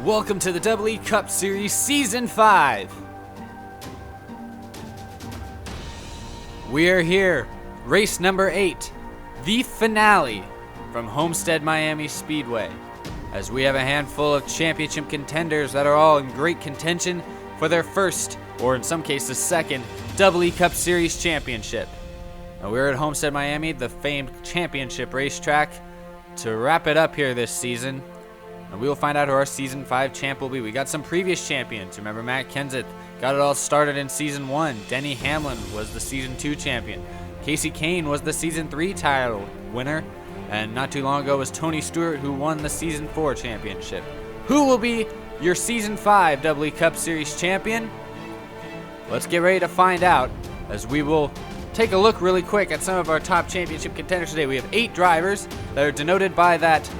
Welcome to the E Cup Series Season 5. We are here, race number 8, the finale from Homestead-Miami Speedway, as we have a handful of championship contenders that are all in great contention for their first, or in some cases second, E Cup Series championship. Now we're at Homestead-Miami, the famed championship racetrack, to wrap it up here this season. And we will find out who our Season 5 champ will be. We got some previous champions. Remember, Matt Kenseth got it all started in Season 1. Denny Hamlin was the Season 2 champion. Casey Kane was the Season 3 title winner. And not too long ago was Tony Stewart, who won the Season 4 championship. Who will be your Season 5 E Cup Series champion? Let's get ready to find out, as we will take a look really quick at some of our top championship contenders today. We have 8 drivers that are denoted by that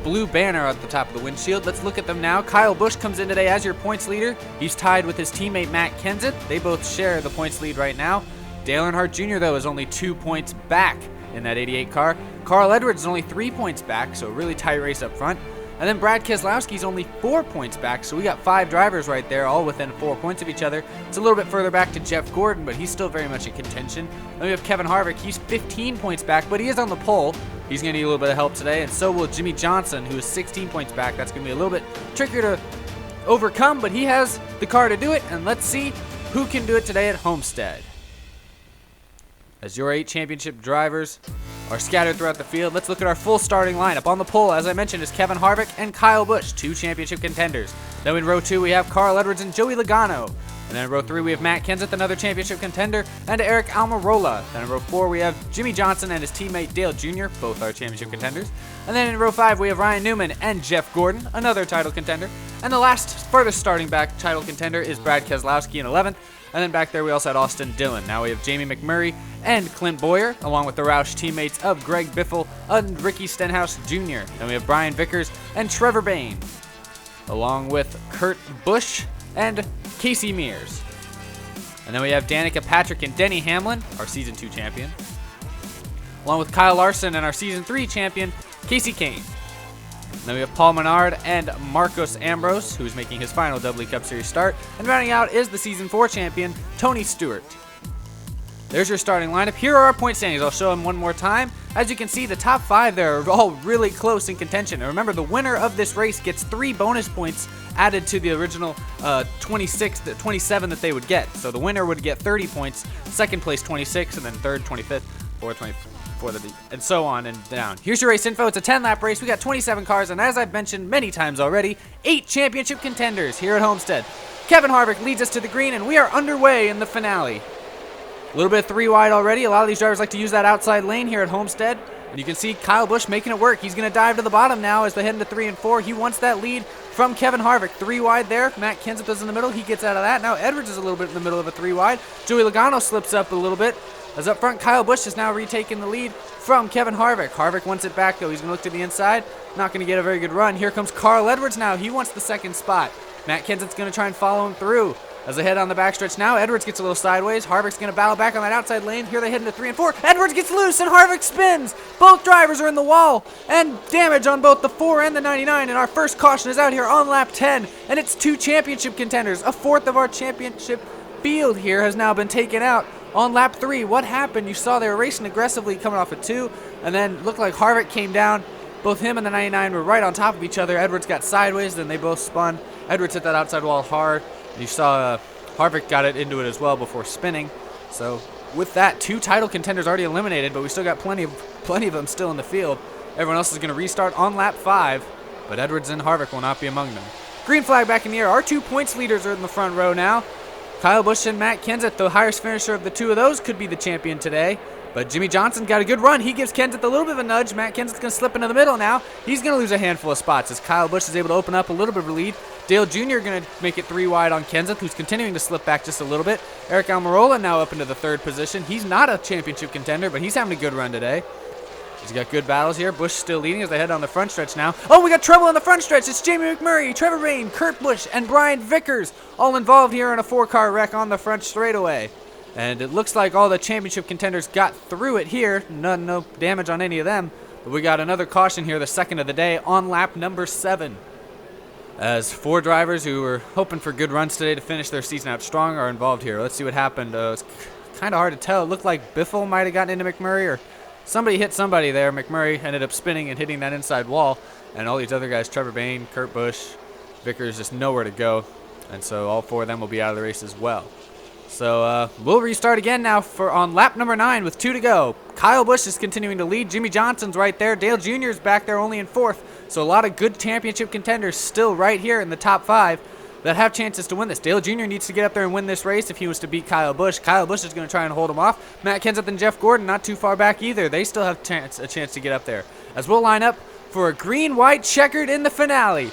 blue banner at the top of the windshield. Let's look at them now. Kyle Busch comes in today as your points leader. He's tied with his teammate Matt Kenseth. They both share the points lead right now. Dale Earnhardt Jr. though is only 2 points back in that 88 car. Carl Edwards is only 3 points back, so a really tight race up front. And then Brad Keselowski's only 4 points back, so we got 5 drivers right there, all within 4 points of each other. It's a little bit further back to Jeff Gordon, but he's still very much in contention. Then we have Kevin Harvick. He's 15 points back, but he is on the pole. He's going to need a little bit of help today, and so will Jimmy Johnson, who is 16 points back. That's going to be a little bit trickier to overcome, but he has the car to do it, and let's see who can do it today at Homestead. As your 8 championship drivers are scattered throughout the field, let's look at our full starting lineup. On the pole, as I mentioned, is Kevin Harvick and Kyle Busch, 2 championship contenders. Then in row 2, we have Carl Edwards and Joey Logano. And then in row 3, we have Matt Kenseth, another championship contender, and Eric Almirola. Then in row 4, we have Jimmy Johnson and his teammate Dale Jr., both are championship contenders. And then in row 5, we have Ryan Newman and Jeff Gordon, another title contender. And the last, furthest starting back title contender is Brad Keselowski in 11th. And then back there, we also had Austin Dillon. Now we have Jamie McMurray and Clint Boyer, along with the Roush teammates of Greg Biffle and Ricky Stenhouse Jr. Then we have Brian Vickers and Trevor Bayne, along with Kurt Busch and Casey Mears. And then we have Danica Patrick and Denny Hamlin, our Season 2 champion, along with Kyle Larson and our Season 3 champion, Casey Kane. And then we have Paul Menard and Marcos Ambrose, who's making his final E Cup Series start. And rounding out is the Season 4 champion, Tony Stewart. There's your starting lineup. Here are our point standings. I'll show them one more time. As you can see, the top 5 there are all really close in contention. And remember, the winner of this race gets 3 bonus points added to the original 27 that they would get. So the winner would get 30 points, second place 26, and then third 25th, fourth 24th, and so on and down. Here's your race info. It's a 10-lap race. We got 27 cars, and as I've mentioned many times already, 8 championship contenders here at Homestead. Kevin Harvick leads us to the green, and we are underway in the finale. A little bit of 3 wide already. A lot of these drivers like to use that outside lane here at Homestead. And you can see Kyle Busch making it work. He's going to dive to the bottom now as they head into 3 and 4. He wants that lead from Kevin Harvick. 3 wide there. Matt Kenseth is in the middle. He gets out of that. Now Edwards is a little bit in the middle of a 3 wide. Joey Logano slips up a little bit. As up front, Kyle Busch is now retaking the lead from Kevin Harvick. Harvick wants it back, though. He's going to look to the inside. Not going to get a very good run. Here comes Carl Edwards now. He wants the second spot. Matt Kenseth's going to try and follow him through. As they head on the backstretch now, Edwards gets a little sideways. Harvick's going to battle back on that outside lane. Here they head into 3 and 4. Edwards gets loose and Harvick spins. Both drivers are in the wall. And damage on both the 4 and the 99. And our first caution is out here on lap 10. And it's 2 championship contenders. A fourth of our championship field here has now been taken out on lap 3. What happened? You saw they were racing aggressively coming off at 2. And then looked like Harvick came down. Both him and the 99 were right on top of each other. Edwards got sideways. Then they both spun. Edwards hit that outside wall hard. You saw Harvick got it into it as well before spinning. So with that, 2 title contenders already eliminated, but we still got plenty of them still in the field. Everyone else is going to restart on lap 5, but Edwards and Harvick will not be among them. Green flag back in the air. Our 2 points leaders are in the front row now. Kyle Busch and Matt Kenseth, the highest finisher of the 2 of those, could be the champion today. But Jimmy Johnson got a good run. He gives Kenseth a little bit of a nudge. Matt Kenseth's going to slip into the middle now. He's going to lose a handful of spots as Kyle Busch is able to open up a little bit of a lead. Dale Jr. going to make it 3 wide on Kenseth, who's continuing to slip back just a little bit. Eric Almirola now up into the 3rd position. He's not a championship contender, but he's having a good run today. He's got good battles here. Busch still leading as they head on the front stretch now. Oh, we got trouble on the front stretch. It's Jamie McMurray, Trevor Bayne, Kurt Busch, and Brian Vickers all involved here in a 4-car wreck on the front straightaway. And it looks like all the championship contenders got through it here. No damage on any of them. But we got another caution here, the second of the day, on lap number 7. as 4 drivers who were hoping for good runs today to finish their season out strong are involved here. Let's see what happened. It's kind of hard to tell. It looked like Biffle might have gotten into McMurray, or somebody hit somebody there. McMurray ended up spinning and hitting that inside wall, and all these other guys, Trevor Bayne, Kurt Busch, Vickers, just nowhere to go. And so all 4 of them will be out of the race as well. So we'll restart again now on lap number 9 with 2 to go. Kyle Busch is continuing to lead. Jimmy Johnson's right there. Dale Jr. is back there only in 4th. So a lot of good championship contenders still right here in the top 5 that have chances to win this. Dale Jr. needs to get up there and win this race if he wants to beat Kyle Busch. Kyle Busch is going to try and hold him off. Matt Kenseth and Jeff Gordon not too far back either. They still have a chance to get up there. As we'll line up for a green-white checkered in the finale.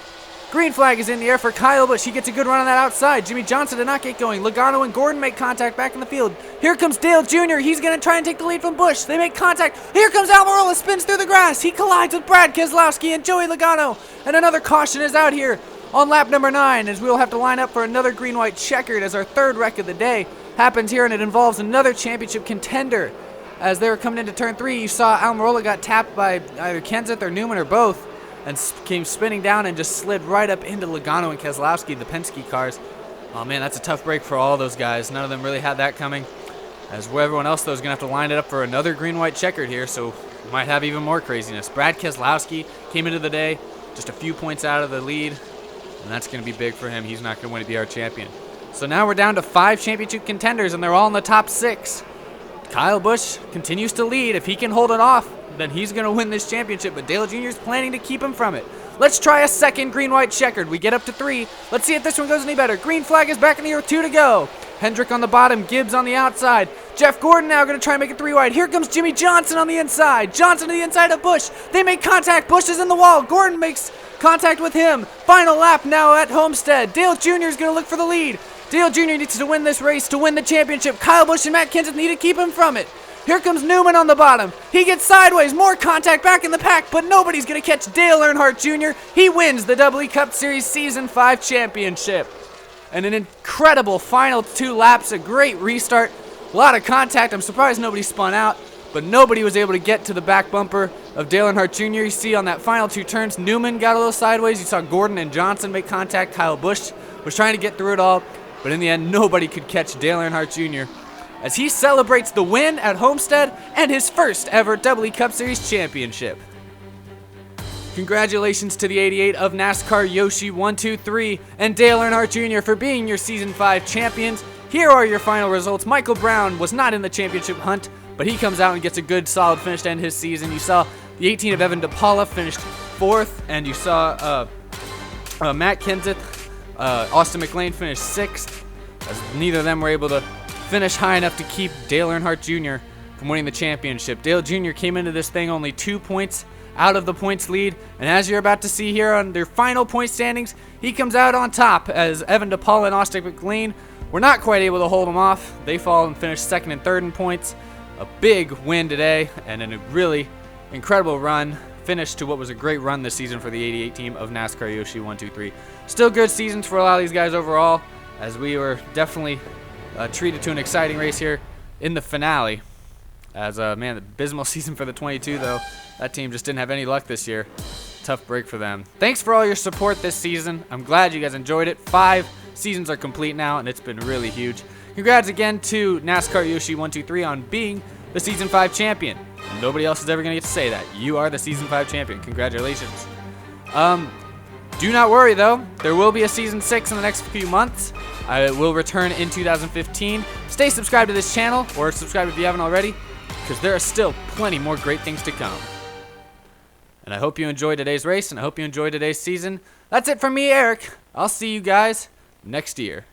Green flag is in the air for Kyle Busch. He gets a good run on that outside. Jimmy Johnson did not get going. Logano and Gordon make contact back in the field. Here comes Dale Jr. He's going to try and take the lead from Busch. They make contact. Here comes Almirola, spins through the grass. He collides with Brad Keselowski and Joey Logano. And another caution is out here on lap number 9, as we will have to line up for another green-white checkered as our 3rd wreck of the day happens here, and it involves another championship contender. As they were coming into turn 3, you saw Almirola got tapped by either Kenseth or Newman or both, and came spinning down and just slid right up into Logano and Keselowski, the Penske cars. Oh man, that's a tough break for all those guys. None of them really had that coming. As everyone else, though, is going to have to line it up for another green-white checkered here, so we might have even more craziness. Brad Keselowski came into the day just a few points out of the lead, and that's going to be big for him. He's not going to win to be our champion. So now we're down to 5 championship contenders, and they're all in the top 6. Kyle Busch continues to lead. If he can hold it off, then he's going to win this championship, but Dale Jr. is planning to keep him from it. Let's try a second green-white checkered. We get up to 3. Let's see if this one goes any better. Green flag is back in the air, 2 to go. Hendrick on the bottom, Gibbs on the outside. Jeff Gordon now going to try and make it 3 wide. Here comes Jimmy Johnson on the inside. Johnson to the inside of Busch. They make contact. Busch is in the wall. Gordon makes contact with him. Final lap now at Homestead. Dale Jr. is going to look for the lead. Dale Jr. needs to win this race to win the championship. Kyle Busch and Matt Kenseth need to keep him from it. Here comes Newman on the bottom. He gets sideways. More contact back in the pack, but nobody's going to catch Dale Earnhardt Jr. He wins the WWE Cup Series Season 5 championship. And an incredible final 2 laps, a great restart. A lot of contact. I'm surprised nobody spun out, but nobody was able to get to the back bumper of Dale Earnhardt Jr. You see on that final 2 turns, Newman got a little sideways. You saw Gordon and Johnson make contact. Kyle Busch was trying to get through it all, but in the end, nobody could catch Dale Earnhardt Jr. as he celebrates the win at Homestead and his first ever WWE Cup Series championship. Congratulations to the 88 of NASCAR Yoshi 123 and Dale Earnhardt Jr. for being your Season 5 champions. Here are your final results. Michael Brown was not in the championship hunt, but he comes out and gets a good solid finish to end his season. You saw the 18 of Evan DePaula finished 4th, and you saw Matt Kenseth, Austin McLean finished 6th, as neither of them were able to finish high enough to keep Dale Earnhardt Jr. from winning the championship. Dale Jr. came into this thing only 2 points out of the points lead, and as you're about to see here on their final point standings, he comes out on top as Evan DePaula and Austin McLean were not quite able to hold him off. They fall and finish 2nd and 3rd in points. A big win today and a really incredible run. Finish to what was a great run this season for the 88 team of NASCAR Yoshi 123. Still good seasons for a lot of these guys overall, as we were definitely treated to an exciting race here in the finale. As man, abysmal season for the 22 though. That team just didn't have any luck this year. Tough break for them. Thanks for all your support this season. I'm glad you guys enjoyed it. 5 seasons are complete now, and it's been really huge. Congrats again to NASCAR Yoshi 123 on being the Season 5 champion. Nobody else is ever going to get to say that. You are the Season 5 champion. Congratulations. Do not worry, though. There will be a Season 6 in the next few months. I will return in 2015. Stay subscribed to this channel, or subscribe if you haven't already, because there are still plenty more great things to come. And I hope you enjoyed today's race, and I hope you enjoyed today's season. That's it from me, Eric. I'll see you guys next year.